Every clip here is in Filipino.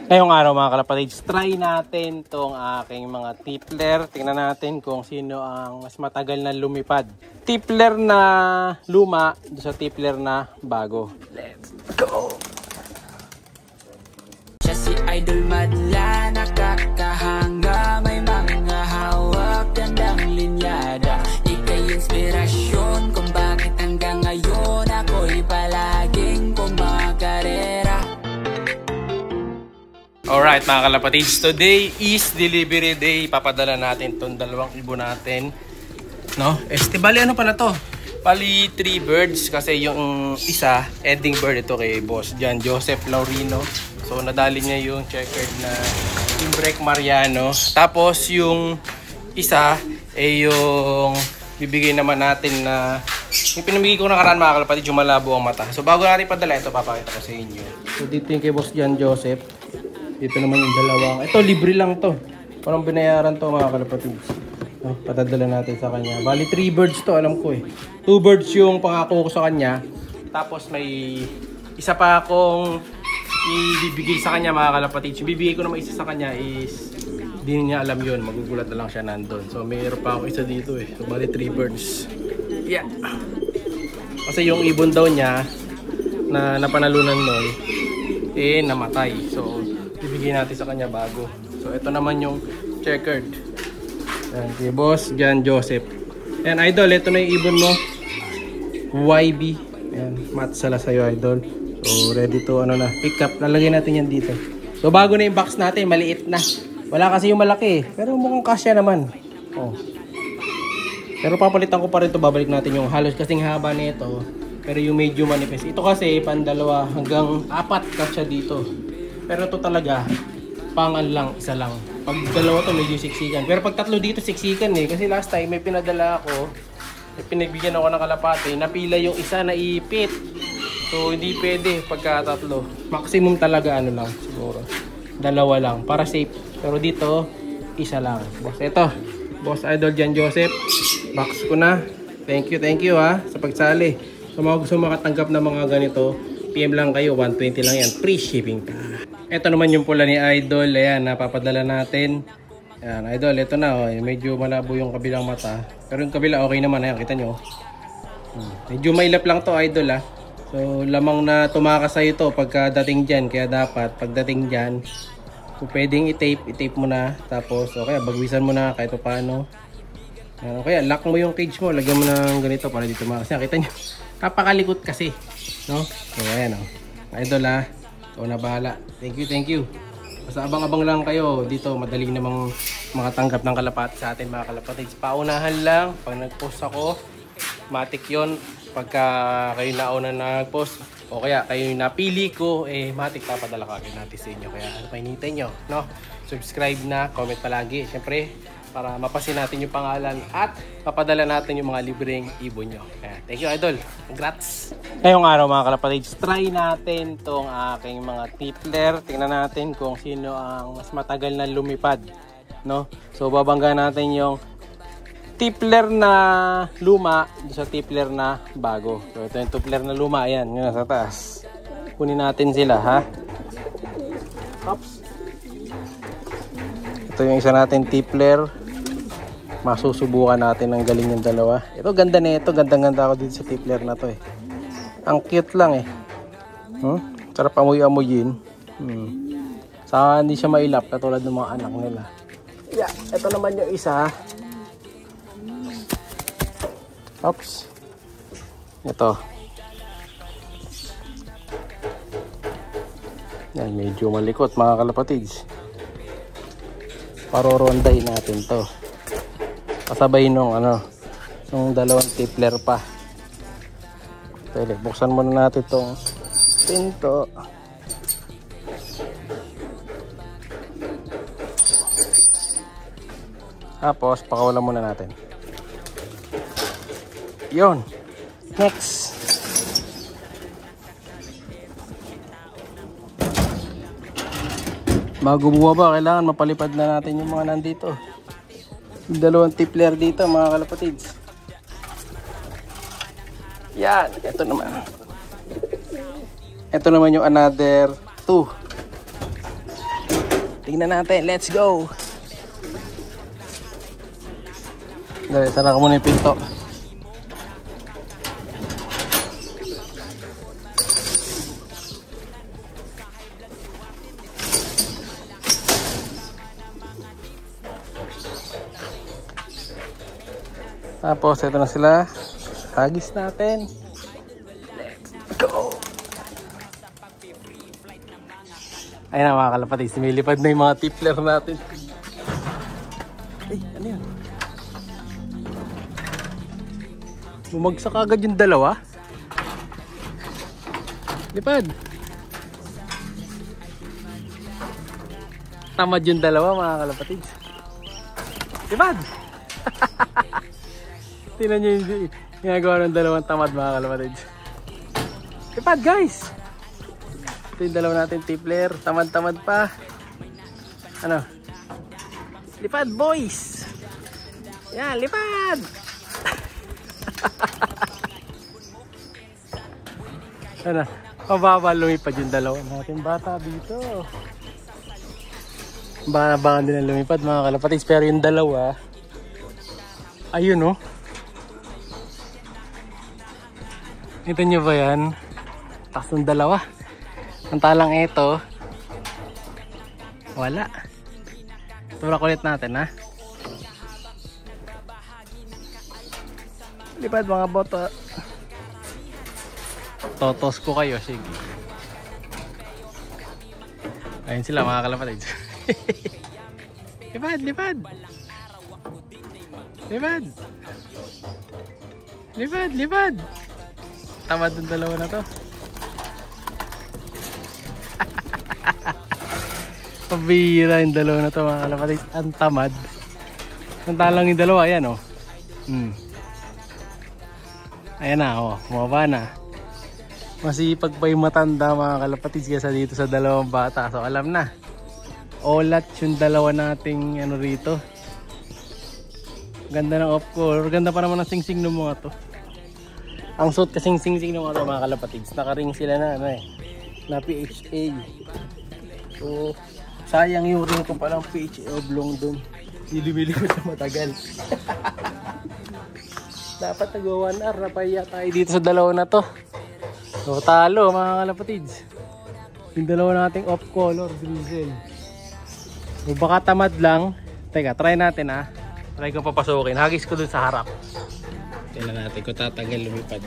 Ngayong araw mga kalapatids, try natin tong aking mga tippler. Tingnan natin kung sino ang mas matagal na lumipad. Tippler na luma sa tippler na bago. Let's go! Siya si Idol madla, nakakahanga, may mga hawak, gandang linyada. Ika'y inspirasyon kung bakit hanggang ngayon ako'y palaging kumakarera. Alright mga kalapatids, today is delivery day. Papadala natin itong 2,000 natin. No? Bali ano pala to? Bali 3 birds kasi yung isa, ending bird ito kay Boss John Joseph Laurino. So nadali niya yung checkered na Timbrek Mariano. Tapos yung isa yung bibigay naman natin na yung pinamigay ko nakaraan mga kalapatids, yung malabo ang mata. So bago natin padala ito, papakita ko sa inyo. So dito yung kay Boss John Joseph. Dito naman yung dalawang. Ito, libre lang to. Parang binayaran to mga kalapatids. No, patadala natin sa kanya. Bali, 3 birds to, alam ko eh. 2 birds yung pangako ko sa kanya. Tapos may isa pa akong ibibigay sa kanya mga kalapatids. Yung bibigay ko naman isa sa kanya is hindi niya alam yun. Magugulat na lang siya nandun. So, mayroon pa ako isa dito eh. So, bali, 3 birds. Yeah. Kasi yung ibon daw niya na napanalunan nun eh, namatay. So, ibigay natin sa kanya bago. So ito naman yung checkered. Yan, si Boss John Joseph. Yan idol, ito na yung ibon mo. YB. Yan, mat sala sa'yo idol. So ready to ano na, pick up. Lalagay natin yan dito. So bago na yung box natin, maliit na. Wala kasi yung malaki eh. Pero mukhang kasya naman. Oh. Pero papalitan ko pa rin to. Babalik natin yung halos kasing haba nito. Pero yung medyo manifest. Ito kasi pandalawa hanggang 4 kasya dito. Pero ito talaga, pangal lang, isa lang. Pag dalawa to medyo siksikan. Pero pag tatlo dito siksikan eh. Kasi last time may pinadala ako, may pinagbigyan ako ng kalapate, napila yung isa na ipit. So hindi pwede pagka tatlo. Maximum talaga ano lang siguro. 2 lang para safe. Pero dito, isa lang. Boss, ito. Boss Idol John Joseph. Box ko na. Thank you ha sa pagsali. So mga gusto makatanggap ng mga ganito, PM lang kayo, 120 lang yan. Free shipping pa. Ito naman yung pula ni Idol. Ayan, napapadala natin. Ayan, Idol, ito na. Oh. Medyo malabo yung kabilang mata. Pero yung kabila, okay naman. Ayan, kita nyo. Medyo mailap lang to Idol. So, lamang na tumakas sa'yo to pagkadating dyan. Kaya dapat, pagdating dyan, kung pwedeng i-tape mo na. Tapos, okay, bagwisan mo na kahit paano. Ayan, kaya, lock mo yung cage mo. Lagyan mo ng ganito para dito tumakas. Ayan, kita nyo. Kapakalikot kasi. No? So, ayan o. Idol ikaw na bahala. Thank you. Basta abang-abang lang kayo. Dito madali namang makatanggap ng kalapati sa atin mga kalapatids. Paunahan lang. Pag nag-post ako, matik yon. Pagka kayo nauna nag-post o kaya kayo napili ko, eh matik papadala ka natin sa inyo. Kaya ano pa hinihintay nyo? No? Subscribe na, comment palagi. Siyempre, para mapasin natin yung pangalan at papadala natin yung mga libreng ibon nyo. Kaya, thank you idol. Congrats! Ngayong araw mga kalapatids, try natin tong aking mga tippler. Tingnan natin kung sino ang mas matagal na lumipad. No? So babangga natin yung tippler na luma sa tippler na bago. So ito yung tippler na luma. Ayan, yun nasa taas. Kunin natin sila ha. Oops. Ito yung isa natin tippler. Masusubukan natin ang galing yung dalawa. Ito ganda na ito. Gandang-ganda ako dito sa tippler na to eh. Ang cute lang eh. Sarap amoy-amoyin. Saka hindi siya mailap katulad ng mga anak nila. Yeah, ito naman yung isa. Oops. Ito. Yan, medyo malikot mga kalapatids. Parorondahin natin to. Kasabay nung nung dalawang tippler pa. Pwede, buksan muna natin itong pinto. Tapos, pakawalan muna natin. Yun. Next. Bago bumaba, kailangan mapalipad na natin yung mga nandito. Yung dalawang tippler dito mga kalapatids. Yan, ito naman. Ito naman yung another 2. Tingnan natin. Let's go! Dali, tara ko muna yung pinto. Tapos, ito na sila. Hagis natin. Let's go! Ayun na mga kalapatid. Similipad na yung mga tippler natin. Ay, ano yan? Bumagsak agad yung dalawa. Lipad. Tamad yung dalawa mga kalapatid. Lipad. Tingnan nyo yung ginagawa ng dalawang tamad mga kalapatid. Lipad guys. Ito yung dalawa natin tippler. Tamad-tamad pa. Ano? Lipad boys. Yan, lipad. Ano? Mababa lumipad yung dalawa natin bata dito. Baka din ang lumipad mga kalapatids. Pero yung dalawa, ayun oh. Ito nyo ba yan? Taas ng dalawa. Ang talang ito, wala. Tura kulit natin ha. Lipad mga boto. Totos ko kayo, sige. Ayun sila mga kalapatids. Lipad, lipad. Lipad. Lipad, lipad. Tamad ng dalawa na to. Pabira yung dalawa na to mga kalapatids. Ang tamad. Nantalang yung dalawa, ayan oh. Ayan na oh, bumaba na. Masipag pa yung matanda mga kalapatids kaysa dito sa dalawang bata. So alam na. Olat yung dalawa nating ano rito. Ganda ng off-color. Ganda pa naman ng sing-sing ng mga to. Ang suit kasing sing-sing ng mga to mga kalapatids. Nakaring sila na ano eh. Na PHA. So sayang yung ring ko palang PHA oblong dun. Dilibili ko sa matagal. Dapat nag-1 hour na pahiya tayo dito sa dalawa na to. So talo mga kalapatids. Yung dalawa nating off-color drizzle. So baka tamad lang. Teka, try natin ha. Try ko papasukin. Hagis ko dun sa harap. Tingnan natin kung tatagal lumipad.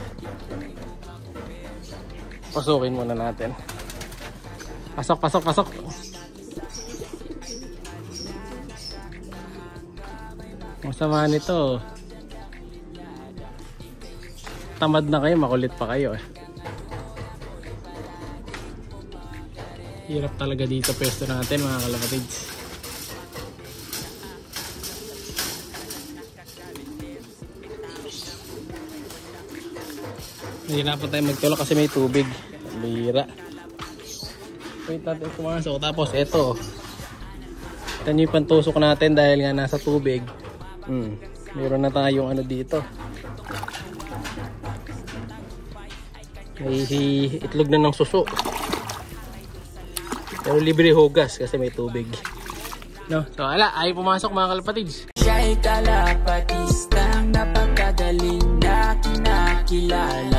Pasukin muna natin. Pasok, pasok, pasok. Masama nito. Tamad na kayo, makulit pa kayo eh. Hirap talaga dito pwesto natin mga kalapatids. Nahirapan tayo magtulak kasi may tubig. Bira. Wait natin pumasok. Tapos eto. Ito yung pantusok natin dahil nga nasa tubig. Meron na tayong ano dito. May itlog na ng suso. Pero libre hugas kasi may tubig. No? So ala, ay pumasok mga kalapatids. Siya'y kalapatistang napakagaling na kinakilala.